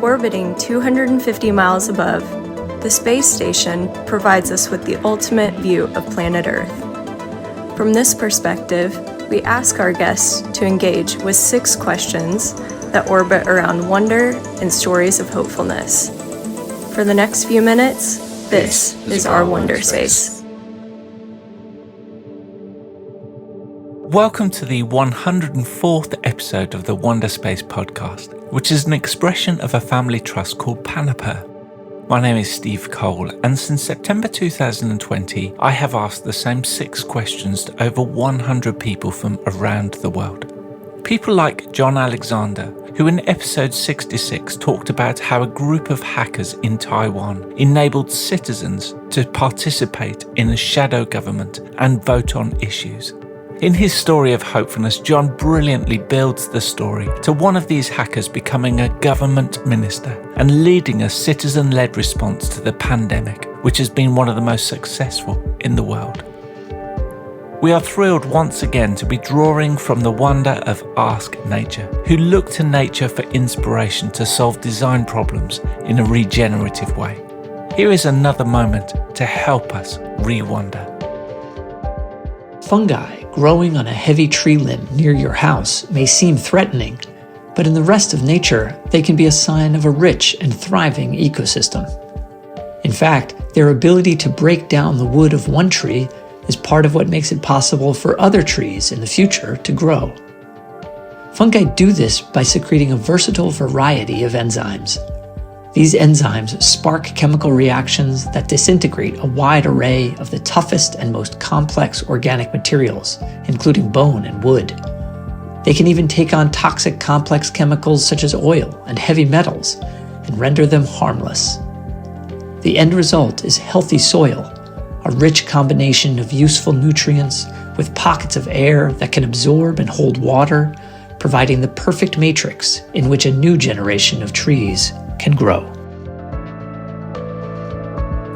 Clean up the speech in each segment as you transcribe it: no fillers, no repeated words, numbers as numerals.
Orbiting 250 miles above, the space station provides us with the ultimate view of planet Earth. From this perspective, we ask our guests to engage with 6 questions that orbit around wonder and stories of hopefulness. For the next few minutes, this is our Wonderspace. Welcome to the 104th episode of the Wonderspace podcast, which is an expression of a family trust called 𝘵𝘵. My name is Steve Cole, and since September 2020, I have asked the same 6 questions to over 100 people from around the world. People like John Alexander, who in episode 66 talked about how a group of hackers in Taiwan enabled citizens to participate in a shadow government and vote on issues. In his story of hopefulness, John brilliantly builds the story to one of these hackers becoming a government minister and leading a citizen-led response to the pandemic, which has been one of the most successful in the world. We are thrilled once again to be drawing from the wonder of Ask Nature, who look to nature for inspiration to solve design problems in a regenerative way. Here is another moment to help us re-wonder. Fungi growing on a heavy tree limb near your house may seem threatening, but in the rest of nature, they can be a sign of a rich and thriving ecosystem. In fact, their ability to break down the wood of one tree is part of what makes it possible for other trees in the future to grow. Fungi do this by secreting a versatile variety of enzymes. These enzymes spark chemical reactions that disintegrate a wide array of the toughest and most complex organic materials, including bone and wood. They can even take on toxic complex chemicals such as oil and heavy metals and render them harmless. The end result is healthy soil, a rich combination of useful nutrients with pockets of air that can absorb and hold water, providing the perfect matrix in which a new generation of trees can grow.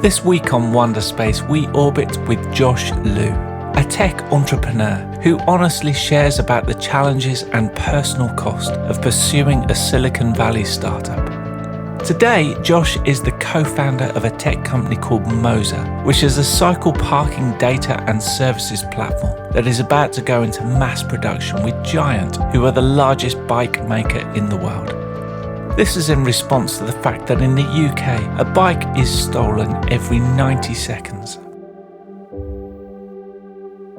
This week on Wonderspace, we orbit with Josh Liu, a tech entrepreneur who honestly shares about the challenges and personal cost of pursuing a Silicon Valley startup. Today, Josh is the co-founder of a tech company called Mosa, which is a cycle parking data and services platform that is about to go into mass production with Giant, who are the largest bike maker in the world. This is in response to the fact that in the UK, a bike is stolen every 90 seconds.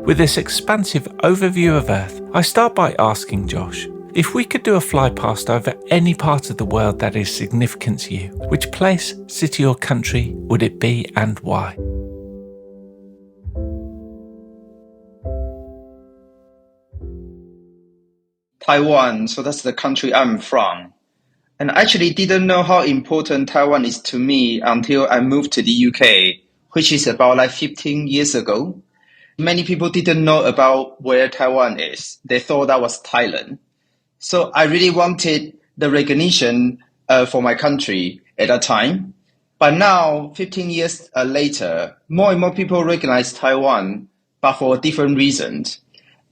With this expansive overview of Earth, I start by asking Josh, if we could do a flypast over any part of the world that is significant to you, which place, city or country would it be and why? Taiwan, so that's the country I'm from. And I actually didn't know how important Taiwan is to me until I moved to the UK, which is about 15 years ago. Many people didn't know about where Taiwan is. They thought that was Thailand. So I really wanted the recognition for my country at that time. But now, 15 years later, more and more people recognize Taiwan, but for different reasons.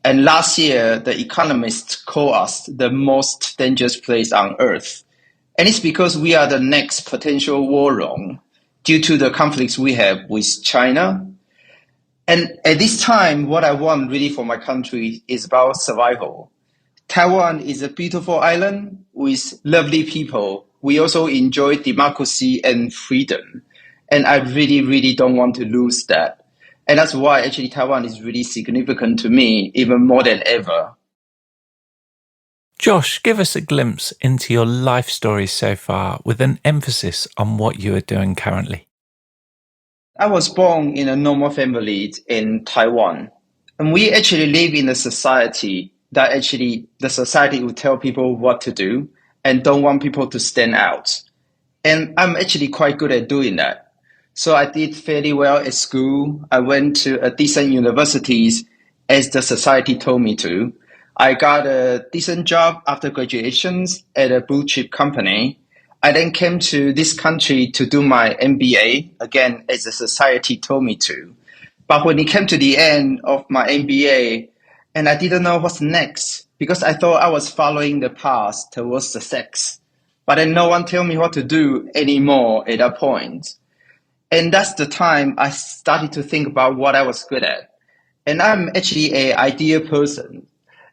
And last year, The Economist called us the most dangerous place on Earth. And it's because we are the next potential war zone due to the conflicts we have with China. And at this time, what I want really for my country is about survival. Taiwan is a beautiful island with lovely people. We also enjoy democracy and freedom. And I really, really don't want to lose that. And that's why actually Taiwan is really significant to me, even more than ever. Josh, give us a glimpse into your life story so far with an emphasis on what you are doing currently. I was born in a normal family in Taiwan. And we actually live in a society that actually the society will tell people what to do and don't want people to stand out. And I'm actually quite good at doing that. So I did fairly well at school. I went to a decent universities as the society told me to. I got a decent job after graduations at a blue chip company. I then came to this country to do my MBA, again, as the society told me to. But when it came to the end of my MBA, and I didn't know what's next, because I thought I was following the path towards success. but then no one tell me what to do anymore at that point. And that's the time I started to think about what I was good at. And I'm actually an idea person.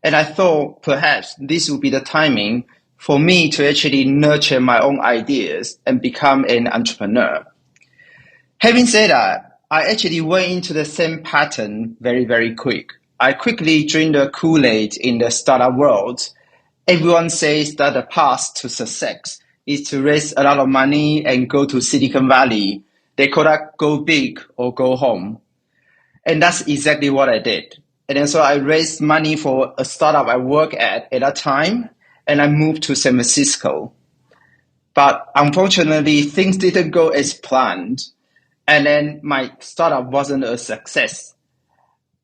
And I thought perhaps this would be the timing for me to actually nurture my own ideas and become an entrepreneur. Having said that, I actually went into the same pattern very, very quick. I quickly drank the Kool-Aid in the startup world. Everyone says that the path to success is to raise a lot of money and go to Silicon Valley. They call that go big or go home. And that's exactly what I did. And then so I raised money for a startup I work at that time, and I moved to San Francisco. But unfortunately, things didn't go as planned. And then my startup wasn't a success.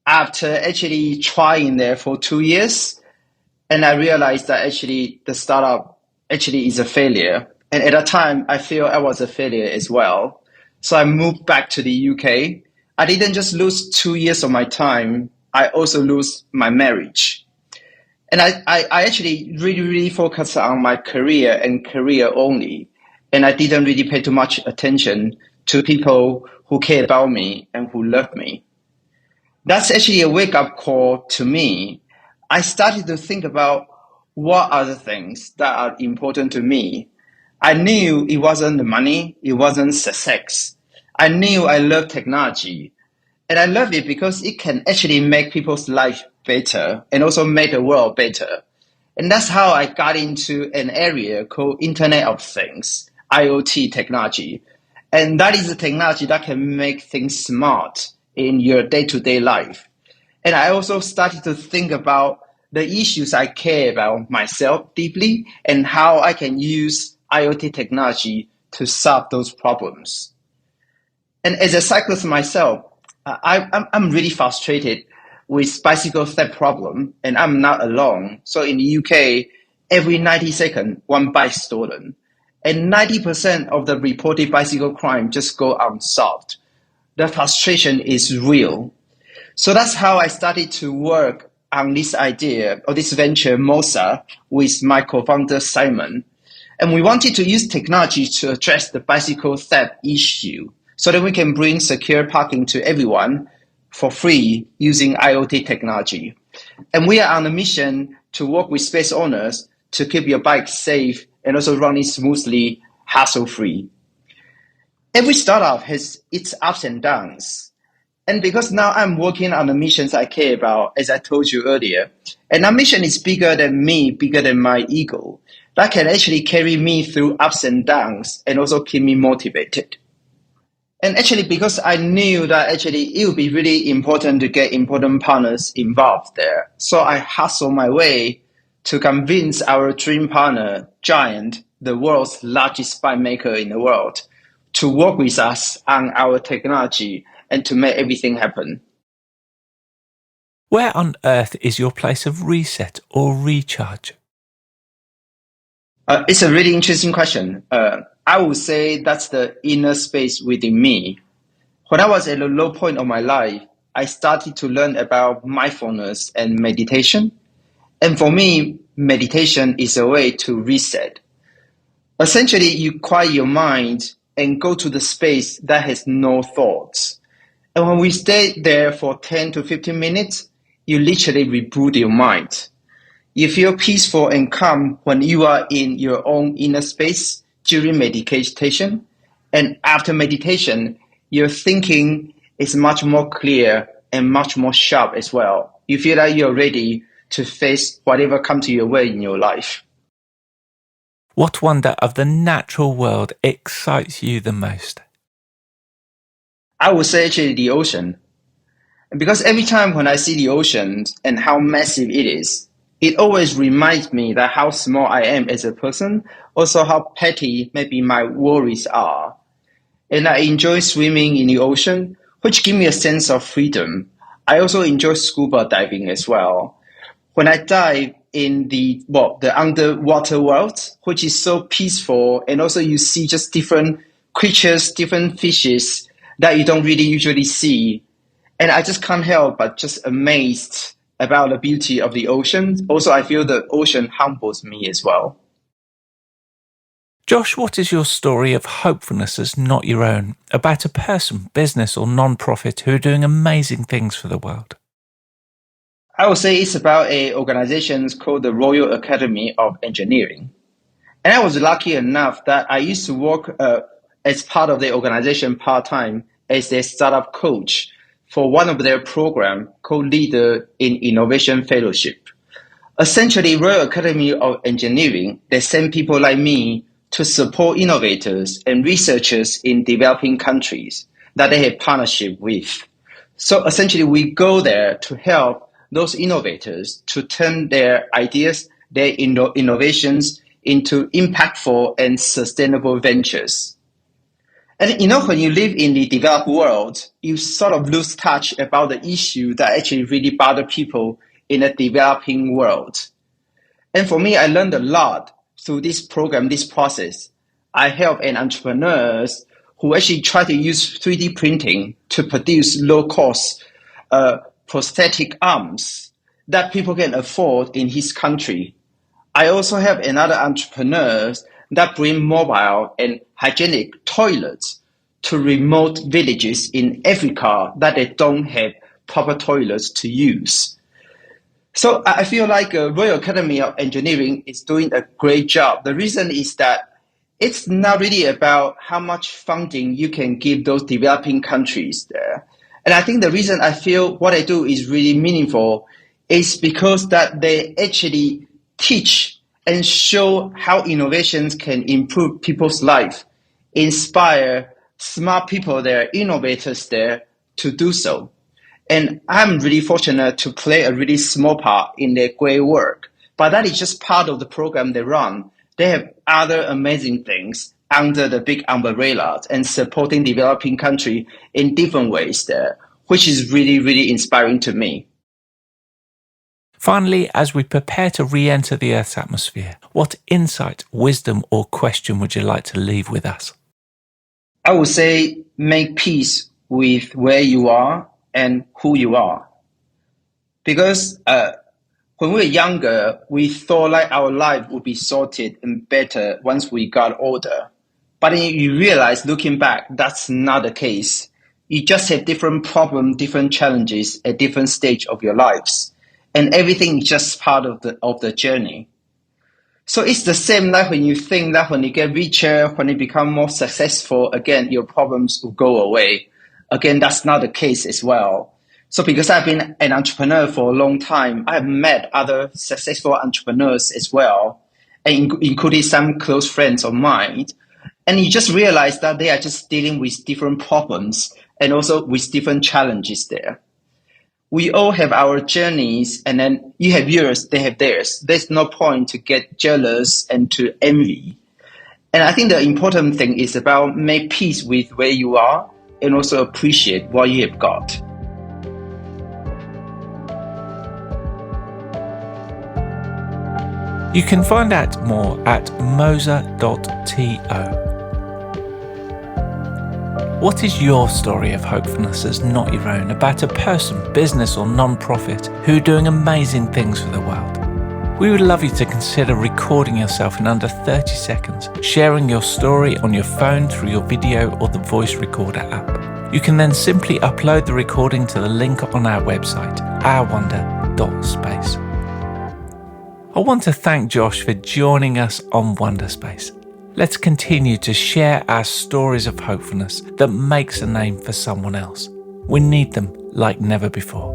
After actually trying there for 2 years, and I realized that actually the startup actually is a failure. And at that time, I feel I was a failure as well. So I moved back to the UK. I didn't just lose 2 years of my time, I also lose my marriage. And I actually really focused on my career and career only. And I didn't really pay too much attention to people who care about me and who love me. That's actually a wake-up call to me. I started to think about what are the things that are important to me. I knew it wasn't the money, it wasn't success. I knew I love technology, and I love it because it can actually make people's life better and also make the world better. And that's how I got into an area called Internet of Things, IoT technology. And that is a technology that can make things smart in your day-to-day life. And I also started to think about the issues I care about myself deeply and how I can use IoT technology to solve those problems. And as a cyclist myself, I'm really frustrated with bicycle theft problem, and I'm not alone. So in the UK, every 90 seconds, one bike stolen. And 90% of the reported bicycle crime just go unsolved. The frustration is real. So that's how I started to work on this idea or this venture, Mosa, with my co-founder, Simon. And we wanted to use technology to address the bicycle theft issue so that we can bring secure parking to everyone for free using IoT technology. And we are on a mission to work with space owners to keep your bike safe and also running smoothly, hassle-free. Every startup has its ups and downs. And because now I'm working on the missions I care about, as I told you earlier, and that mission is bigger than me, bigger than my ego, that can actually carry me through ups and downs and also keep me motivated. And actually, because I knew that actually it would be really important to get important partners involved there. So I hustled my way to convince our dream partner, Giant, the world's largest bike maker in the world, to work with us on our technology and to make everything happen. Where on earth is your place of reset or recharge? It's a really interesting question. I would say that's the inner space within me. When I was at a low point of my life, I started to learn about mindfulness and meditation. And for me, meditation is a way to reset. Essentially, you quiet your mind and go to the space that has no thoughts. And when we stay there for 10 to 15 minutes, you literally reboot your mind. You feel peaceful and calm when you are in your own inner space during meditation. And after meditation, your thinking is much more clear and much more sharp as well. You feel like you're ready to face whatever comes to your way in your life. What wonder of the natural world excites you the most? I would say actually the ocean. Because every time when I see the ocean and how massive it is, it always reminds me that how small I am as a person, also how petty maybe my worries are. And I enjoy swimming in the ocean, which gives me a sense of freedom. I also enjoy scuba diving as well. When I dive in the underwater world, which is so peaceful, and also you see just different creatures, different fishes that you don't really usually see. And I just can't help but just amazed about the beauty of the ocean. Also, I feel the ocean humbles me as well. Josh, what is your story of hopefulness as not your own, about a person, business or non-profit who are doing amazing things for the world? I would say it's about an organization called the Royal Academy of Engineering. And I was lucky enough that I used to work as part of the organization part-time as a startup coach for one of their programs called Leader in Innovation Fellowship. Essentially, Royal Academy of Engineering, they send people like me to support innovators and researchers in developing countries that they have partnership with. So essentially, we go there to help those innovators to turn their ideas, their innovations into impactful and sustainable ventures. And when you live in the developed world, you sort of lose touch about the issue that actually really bother people in a developing world. And for me, I learned a lot through this program, this process. I help entrepreneurs who actually try to use 3D printing to produce low-cost prosthetic arms that people can afford in his country. I also help another entrepreneurs that bring mobile and hygienic toilets to remote villages in Africa that they don't have proper toilets to use. So I feel like Royal Academy of Engineering is doing a great job. The reason is that it's not really about how much funding you can give those developing countries there. And I think the reason I feel what I do is really meaningful is because that they actually teach and show how innovations can improve people's life, inspire smart people there, innovators there to do so. And I'm really fortunate to play a really small part in their great work. But that is just part of the program they run. They have other amazing things under the big umbrella and supporting developing countries in different ways there, which is really, really inspiring to me. Finally, as we prepare to re-enter the Earth's atmosphere, what insight, wisdom or question would you like to leave with us? I would say make peace with where you are and who you are. Because when we were younger, we thought like our life would be sorted and better once we got older. But then you realize, looking back, that's not the case. You just have different problems, different challenges at different stage of your lives. And everything is just part of the journey. So it's the same like when you think that when you get richer, when you become more successful, again, your problems will go away. Again, that's not the case as well. So because I've been an entrepreneur for a long time, I've met other successful entrepreneurs as well, and including some close friends of mine. And you just realize that they are just dealing with different problems and also with different challenges there. We all have our journeys, and then you have yours, they have theirs. There's no point to get jealous and to envy. And I think the important thing is about make peace with where you are and also appreciate what you have got. You can find out more at Mosa.to. What is your story of hopefulness as not your own, about a person, business or non-profit who are doing amazing things for the world? We would love you to consider recording yourself in under 30 seconds, sharing your story on your phone through your video or the voice recorder app. You can then simply upload the recording to the link on our website, 𝑘𝑤𝑛𝑑𝑒𝑟.space. I want to thank Josh for joining us on Wonderspace. Let's continue to share our stories of hopefulness that makes a name for someone else. We need them like never before.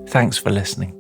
Thanks for listening.